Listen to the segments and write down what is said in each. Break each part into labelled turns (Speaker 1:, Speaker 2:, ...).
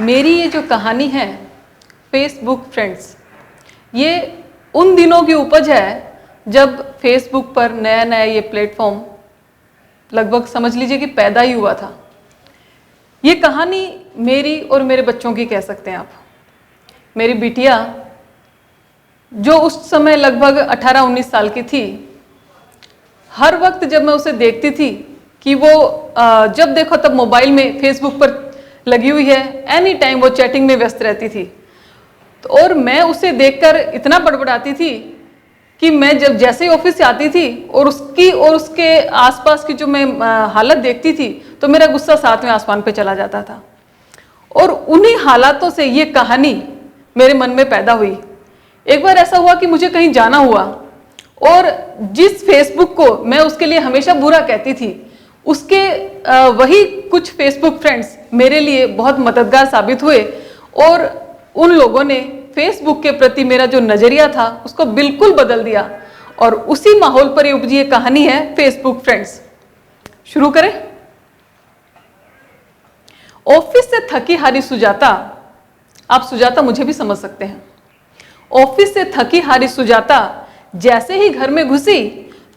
Speaker 1: मेरी ये जो कहानी है फेसबुक फ्रेंड्स, ये उन दिनों की उपज है जब फेसबुक पर नया नया ये प्लेटफॉर्म लगभग समझ लीजिए कि पैदा ही हुआ था। ये कहानी मेरी और मेरे बच्चों की कह सकते हैं आप। मेरी बिटिया जो उस समय लगभग 18-19 साल की थी, हर वक्त जब मैं उसे देखती थी कि वो जब देखो तब मोबाइल में फेसबुक पर लगी हुई है, एनी टाइम वो चैटिंग में व्यस्त रहती थी। तो और मैं उसे देखकर इतना बड़बड़ाती थी कि मैं जब जैसे ही ऑफिस से आती थी और उसकी और उसके आसपास की जो मैं हालत देखती थी तो मेरा गुस्सा 7वें आसमान पे चला जाता था। और उन्हीं हालातों से ये कहानी मेरे मन में पैदा हुई। एक बार ऐसा हुआ कि मुझे कहीं जाना हुआ और जिस फेसबुक को मैं उसके लिए हमेशा बुरा कहती थी, उसके वही कुछ फेसबुक फ्रेंड्स मेरे लिए बहुत मददगार साबित हुए और उन लोगों ने फेसबुक के प्रति मेरा जो नजरिया था उसको बिल्कुल बदल दिया। और उसी माहौल पर ये उपजी ये कहानी है फेसबुक फ्रेंड्स। शुरू करें। ऑफिस से थकी हारी सुजाता, आप सुजाता मुझे भी समझ सकते हैं। ऑफिस से थकी हारी सुजाता जैसे ही घर में घुसी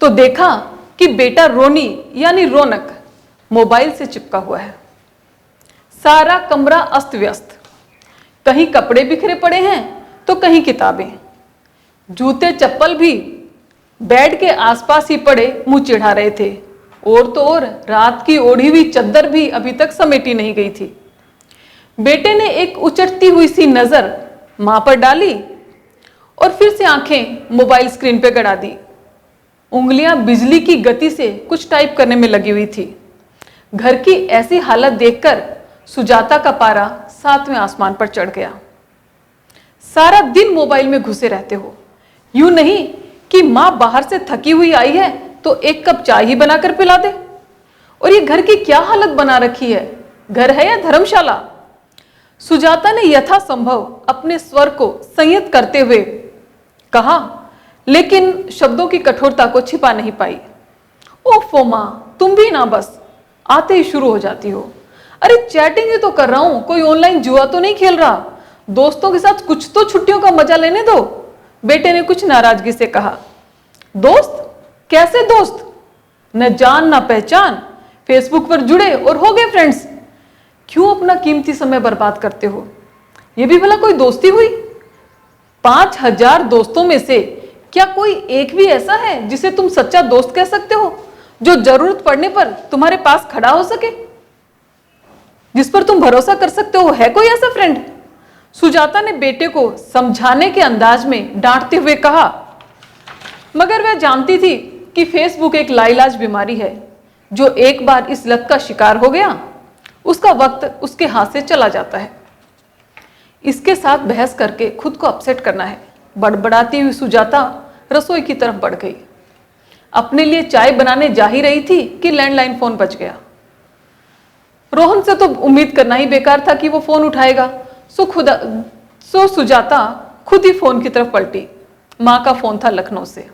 Speaker 1: तो देखा कि बेटा रोनी यानी रौनक मोबाइल से चिपका हुआ है। सारा कमरा अस्त व्यस्त, कहीं कपड़े बिखरे पड़े हैं तो कहीं किताबें, जूते चप्पल भी बेड के आसपास ही पड़े मुंह चिढ़ा रहे थे। और तो और रात की ओढ़ी हुई चद्दर भी अभी तक समेटी नहीं गई थी। बेटे ने एक उचटती हुई सी नजर मां पर डाली और फिर से आंखें मोबाइल स्क्रीन पे गड़ा दी। उंगलियां बिजली की गति से कुछ टाइप करने में लगी हुई थी। घर की ऐसी हालत देखकर सुजाता का पारा 7वें आसमान पर चढ़ गया। सारा दिन मोबाइल में घुसे रहते हो, यूं नहीं कि मां बाहर से थकी हुई आई है तो एक कप चाय ही बनाकर पिला दे। और ये घर की क्या हालत बना रखी है, घर है या धर्मशाला। सुजाता ने यथासंभव अपने स्वर को संयत करते हुए कहा, लेकिन शब्दों की कठोरता को छिपा नहीं पाई। ओफो मां, तुम भी ना बस आते ही शुरू हो जाती हो। अरे चैटिंग ही तो कर रहा हूं, कोई ऑनलाइन जुआ तो नहीं खेल रहा। दोस्तों के साथ कुछ तो छुट्टियों का मजा लेने दो, बेटे ने कुछ नाराजगी से कहा। दोस्त? कैसे दोस्त? न जान न पहचान, फेसबुक पर जुड़े और हो गए फ्रेंड्स। क्यों अपना कीमती समय बर्बाद करते हो? ये भी भला कोई दोस्ती हुई? 5000 दोस्तों में से क्या कोई एक भी ऐसा है जिसे तुम सच्चा दोस्त कह सकते हो, जो जरूरत पड़ने पर तुम्हारे पास खड़ा हो सके, जिस पर तुम भरोसा कर सकते हो? है कोई ऐसा फ्रेंड? सुजाता ने बेटे को समझाने के अंदाज में डांटते हुए कहा, मगर वह जानती थी कि फेसबुक एक लाइलाज बीमारी है। जो एक बार इस लत का शिकार हो गया उसका वक्त उसके हाथ से चला जाता है। इसके साथ बहस करके खुद को अपसेट करना है। बड़बड़ाती हुई सुजाता रसोई की तरफ बढ़ गई। अपने लिए चाय बनाने जा ही रही थी कि लैंडलाइन फोन बज गया। रोहन से तो उम्मीद करना ही बेकार था कि वो फोन उठाएगा। सो सुजाता खुद ही फोन की तरफ पलटी। मां का फोन था लखनऊ से।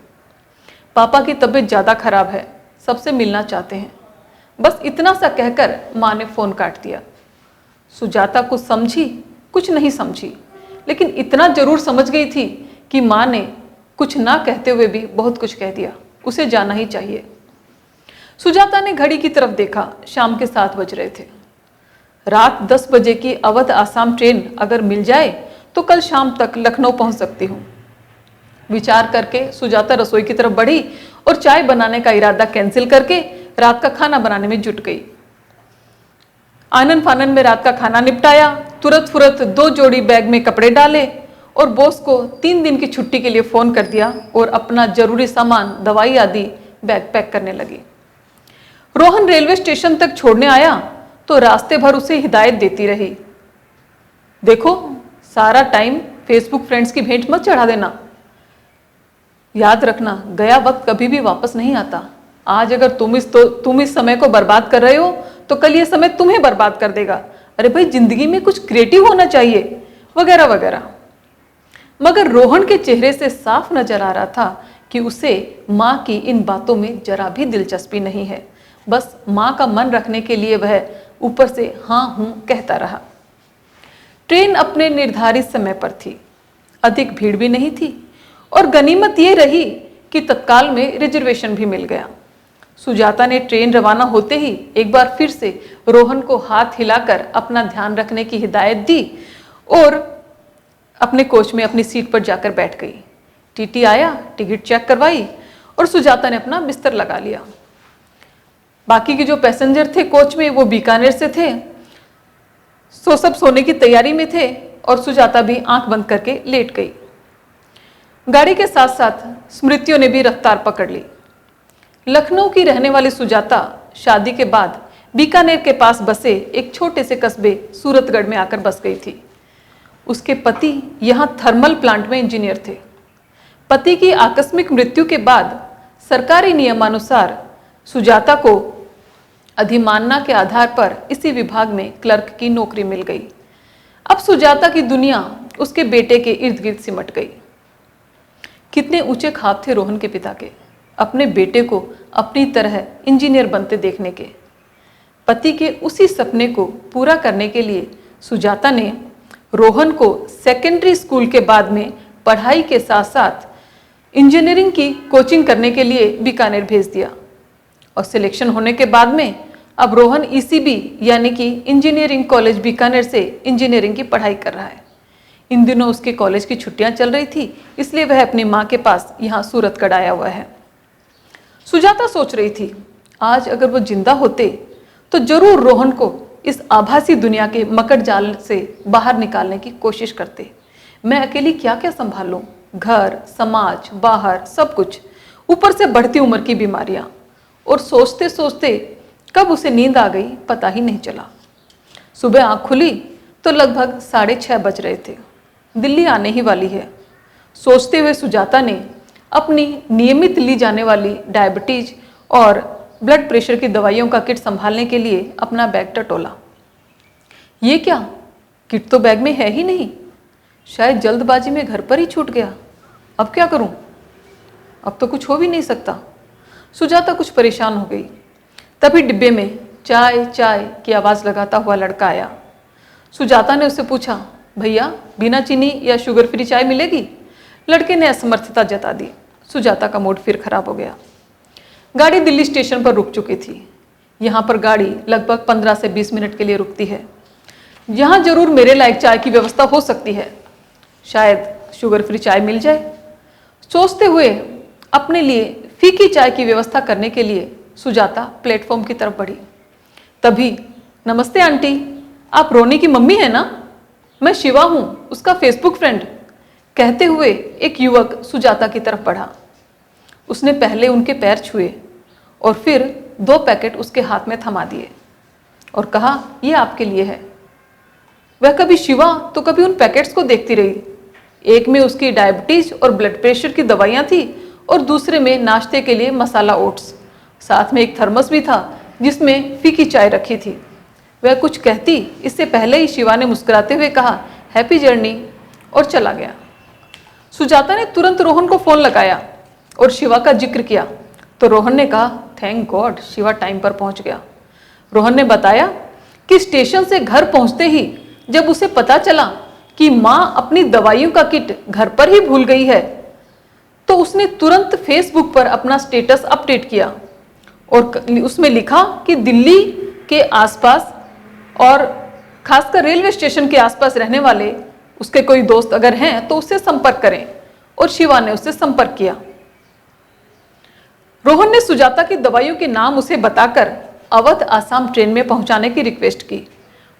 Speaker 1: पापा की तबीयत ज्यादा खराब है, सबसे मिलना चाहते हैं। बस इतना सा कहकर मां ने फोन काट दिया। सुजाता कुछ समझी, कुछ नहीं समझी, लेकिन इतना जरूर समझ गई थी कि मां ने कुछ ना कहते हुए भी बहुत कुछ कह दिया। उसे जाना ही चाहिए। सुजाता ने घड़ी की तरफ देखा। शाम के 7 बज रहे थे। रात 10 बजे की अवध आसाम ट्रेन अगर मिल जाए तो कल शाम तक लखनऊ पहुंच सकती हूं। विचार करके सुजाता रसोई की तरफ बढ़ी और चाय बनाने का इरादा कैंसिल करके रात का खाना बनाने में जुट गई। आनन फानन में रात का खाना निपटाया। तुरंत फुरत 2 जोड़ी बैग में कपड़े डाले और बॉस को 3 दिन की छुट्टी के लिए फोन कर दिया और अपना जरूरी सामान, दवाई आदि बैग पैक करने लगी। रोहन रेलवे स्टेशन तक छोड़ने आया तो रास्ते भर उसे हिदायत देती रही, देखो सारा टाइम फेसबुक फ्रेंड्स की भेंट मत चढ़ा देना। याद रखना, गया वक्त कभी भी वापस नहीं आता। आज अगर तुम इस समय को बर्बाद कर रहे हो तो कल ये समय तुम्हें बर्बाद कर देगा। अरे भाई, जिंदगी में कुछ क्रिएटिव होना चाहिए, वगैरह वगैरह। मगर रोहन के चेहरे से साफ नजर आ रहा था कि उसे मां की इन बातों में जरा भी दिलचस्पी नहीं है। बस मां का मन रखने के लिए वह ऊपर से हाँ हूं कहता रहा। ट्रेन अपने निर्धारित समय पर थी, अधिक भीड़ भी नहीं थी और गनीमत ये रही कि तत्काल में रिजर्वेशन भी मिल गया। सुजाता ने ट्रेन रवाना होते ही एक बार फिर से रोहन को हाथ हिलाकर अपना ध्यान रखने की हिदायत दी और अपने कोच में अपनी सीट पर जाकर बैठ गई। टीटी आया, टिकट चेक करवाई और सुजाता ने अपना बिस्तर लगा लिया। बाकी के जो पैसेंजर थे कोच में वो बीकानेर से थे, सो सब सोने की तैयारी में थे और सुजाता भी आंख बंद करके लेट गई। गाड़ी के साथ साथ स्मृतियों ने भी रफ्तार पकड़ ली। लखनऊ की रहने वाली सुजाता शादी के बाद बीकानेर के पास बसे एक छोटे से कस्बे सूरतगढ़ में आकर बस गई थी। उसके पति यहाँ थर्मल प्लांट में इंजीनियर थे। पति की आकस्मिक मृत्यु के बाद सरकारी नियमानुसार सुजाता को अधिमानना के आधार पर इसी विभाग में क्लर्क की नौकरी मिल गई। अब सुजाता की दुनिया उसके बेटे के इर्द गिर्द सिमट गई। कितने ऊंचे ख्वाब थे रोहन के पिता के, अपने बेटे को अपनी तरह इंजीनियर बनते देखने के। पति के उसी सपने को पूरा करने के लिए सुजाता ने रोहन को सेकेंडरी स्कूल के बाद में पढ़ाई के साथ साथ इंजीनियरिंग की कोचिंग करने के लिए बीकानेर भेज दिया और सिलेक्शन होने के बाद में अब रोहन ईसीबी यानी कि इंजीनियरिंग कॉलेज बीकानेर से इंजीनियरिंग की पढ़ाई कर रहा है। इन दिनों उसके कॉलेज की छुट्टियां चल रही थी, इसलिए वह अपनी माँ के पास यहाँ सूरतगढ़ आया हुआ है। सुजाता सोच रही थी आज अगर वो जिंदा होते तो जरूर रोहन को इस आभासी दुनिया के मकड़ जाल से बाहर निकालने की कोशिश करते। मैं अकेली क्या क्या संभालूं, घर, समाज, बाहर सब कुछ, ऊपर से बढ़ती उम्र की बीमारियां। और सोचते सोचते कब उसे नींद आ गई पता ही नहीं चला। सुबह आँख खुली तो लगभग 6:30 बज रहे थे। दिल्ली आने ही वाली है। सोचते हुए सुजाता ने अपनी नियमित ली जाने वाली डायबिटीज और ब्लड प्रेशर की दवाइयों का किट संभालने के लिए अपना बैग टटोला। ये क्या, किट तो बैग में है ही नहीं, शायद जल्दबाजी में घर पर ही छूट गया। अब क्या करूं? अब तो कुछ हो भी नहीं सकता। सुजाता कुछ परेशान हो गई। तभी डिब्बे में चाय चाय की आवाज़ लगाता हुआ लड़का आया। सुजाता ने उससे पूछा, भैया बिना चीनी या शुगर फ्री चाय मिलेगी? लड़के ने असमर्थता जता दी। सुजाता का मूड फिर खराब हो गया। गाड़ी दिल्ली स्टेशन पर रुक चुकी थी। यहाँ पर गाड़ी लगभग 15 से 20 मिनट के लिए रुकती है। यहाँ जरूर मेरे लायक चाय की व्यवस्था हो सकती है, शायद शुगर फ्री चाय मिल जाए। सोचते हुए अपने लिए फीकी चाय की व्यवस्था करने के लिए सुजाता प्लेटफॉर्म की तरफ बढ़ी। तभी, नमस्ते आंटी, आप रोनी की मम्मी है ना? मैं शिवा हूँ, उसका फेसबुक फ्रेंड, कहते हुए एक युवक सुजाता की तरफ बढ़ा। उसने पहले उनके पैर छुए और फिर 2 पैकेट उसके हाथ में थमा दिए और कहा, ये आपके लिए है। वह कभी शिवा तो कभी उन पैकेट्स को देखती रही। एक में उसकी डायबिटीज और ब्लड प्रेशर की दवाइयाँ थी और दूसरे में नाश्ते के लिए मसाला ओट्स। साथ में एक थर्मस भी था जिसमें फीकी चाय रखी थी। वह कुछ कहती इससे पहले ही शिवा ने मुस्कुराते हुए कहा, हैप्पी जर्नी, और चला गया। सुजाता ने तुरंत रोहन को फोन लगाया और शिवा का जिक्र किया तो रोहन ने कहा, थैंक गॉड शिवा टाइम पर पहुंच गया। रोहन ने बताया कि स्टेशन से घर पहुंचते ही जब उसे पता चला कि माँ अपनी दवाइयों का किट घर पर ही भूल गई है तो उसने तुरंत फेसबुक पर अपना स्टेटस अपडेट किया और उसमें लिखा कि दिल्ली के आसपास और खासकर रेलवे स्टेशन के आसपास रहने वाले उसके कोई दोस्त अगर हैं तो उससे संपर्क करें। और शिवा ने उससे संपर्क किया। रोहन ने सुजाता की दवाइयों के नाम उसे बताकर अवध आसाम ट्रेन में पहुंचाने की रिक्वेस्ट की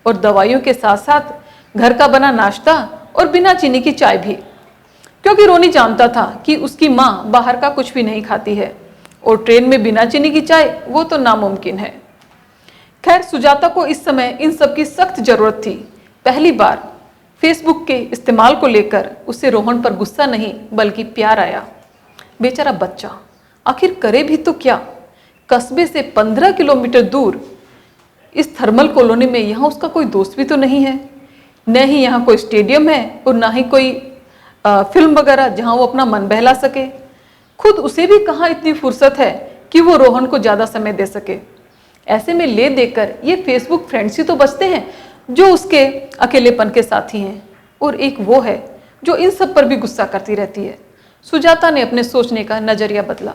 Speaker 1: और दवाइयों के साथ साथ घर का बना नाश्ता और बिना चीनी की चाय भी, क्योंकि रोनी जानता था कि उसकी माँ बाहर का कुछ भी नहीं खाती है और ट्रेन में बिना चीनी की चाय वो तो नामुमकिन है। खैर, सुजाता को इस समय इन सब की सख्त जरूरत थी। पहली बार फेसबुक के इस्तेमाल को लेकर उससे रोहन पर गुस्सा नहीं बल्कि प्यार आया। बेचारा बच्चा, आखिर करे भी तो क्या? कस्बे से 15 किलोमीटर दूर इस थर्मल कॉलोनी में यहाँ उसका कोई दोस्त भी तो नहीं है, न ही यहाँ कोई स्टेडियम है और ना ही कोई फिल्म वगैरह जहाँ वो अपना मन बहला सके। खुद उसे भी कहाँ इतनी फुर्सत है कि वो रोहन को ज़्यादा समय दे सके। ऐसे में ले देकर ये फेसबुक फ्रेंड्स ही तो बचते हैं जो उसके अकेलेपन के साथी हैं, और एक वो है जो इन सब पर भी गुस्सा करती रहती है। सुजाता ने अपने सोचने का नजरिया बदला।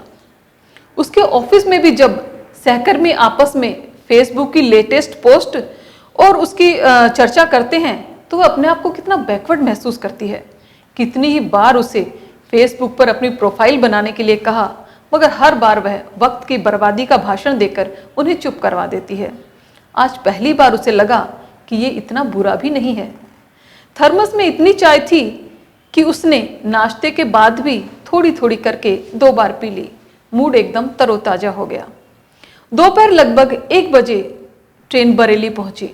Speaker 1: उसके ऑफिस में भी जब सहकर्मी आपस में फेसबुक की लेटेस्ट पोस्ट और उसकी चर्चा करते हैं तो वह अपने आप को कितना बैकवर्ड महसूस करती है। कितनी ही बार उसे फेसबुक पर अपनी प्रोफाइल बनाने के लिए कहा, मगर हर बार वह वक्त की बर्बादी का भाषण देकर उन्हें चुप करवा देती है। आज पहली बार उसे लगा कि ये इतना बुरा भी नहीं है। थर्मस में इतनी चाय थी कि उसने नाश्ते के बाद भी थोड़ी थोड़ी करके 2 बार पी ली। मूड एकदम तरोताजा हो गया। दोपहर लगभग 1 बजे ट्रेन बरेली पहुंची।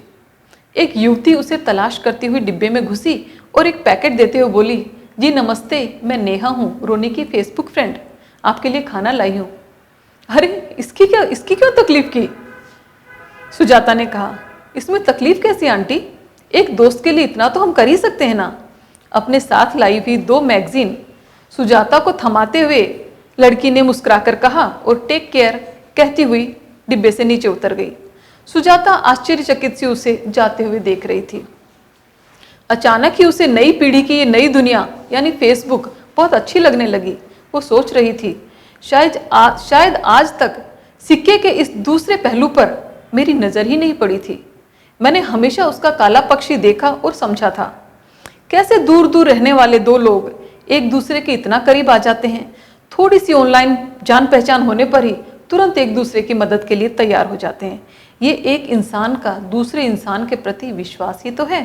Speaker 1: एक युवती उसे तलाश करती हुई डिब्बे में घुसी और एक पैकेट देते हुए बोली, जी नमस्ते, मैं नेहा हूँ, रोनी की फेसबुक फ्रेंड, आपके लिए खाना लाई हूँ। अरे इसकी क्यों तकलीफ की? सुजाता ने कहा, इसमें तकलीफ कैसी आंटी? एक दोस्त के लिए इतना तो हम कर ही सकते हैं ना। अपने साथ लाई हुई 2 मैगजीन सुजाता को थमाते हुए लड़की ने मुस्कुराकर कहा और टेक केयर कहती हुई डिब्बे से नीचे उतर गई। सुजाता आश्चर्यचकित सी उसे जाते हुए देख रही थी। अचानक ही उसे नई पीढ़ी की ये नई दुनिया यानी फेसबुक बहुत अच्छी लगने लगी। वो सोच रही थी, शायद आज तक सिक्के के इस दूसरे पहलू पर मेरी नजर ही नहीं पड़ी थी। मैंने हमेशा उसका काला पक्ष ही देखा और समझा था। कैसे दूर दूर रहने वाले 2 लोग एक दूसरे के इतना करीब आ जाते हैं। थोड़ी सी ऑनलाइन जान पहचान होने पर ही तुरंत एक दूसरे की मदद के लिए तैयार हो जाते हैं। ये एक इंसान का दूसरे इंसान के प्रति विश्वास ही तो है।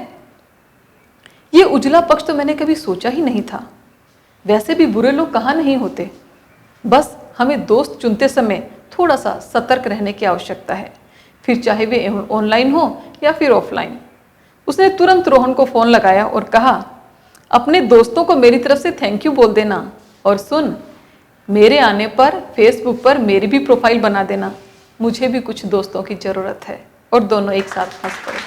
Speaker 1: ये उजला पक्ष तो मैंने कभी सोचा ही नहीं था। वैसे भी बुरे लोग कहाँ नहीं होते। बस हमें दोस्त चुनते समय थोड़ा सा सतर्क रहने की आवश्यकता है, फिर चाहे वे ऑनलाइन हो या फिर ऑफलाइन। उसने तुरंत रोहन को फोन लगाया और कहा, अपने दोस्तों को मेरी तरफ से थैंक यू बोल देना, और सुन, मेरे आने पर फेसबुक पर मेरी भी प्रोफाइल बना देना। मुझे भी कुछ दोस्तों की ज़रूरत है। और दोनों एक साथ हंस पड़े।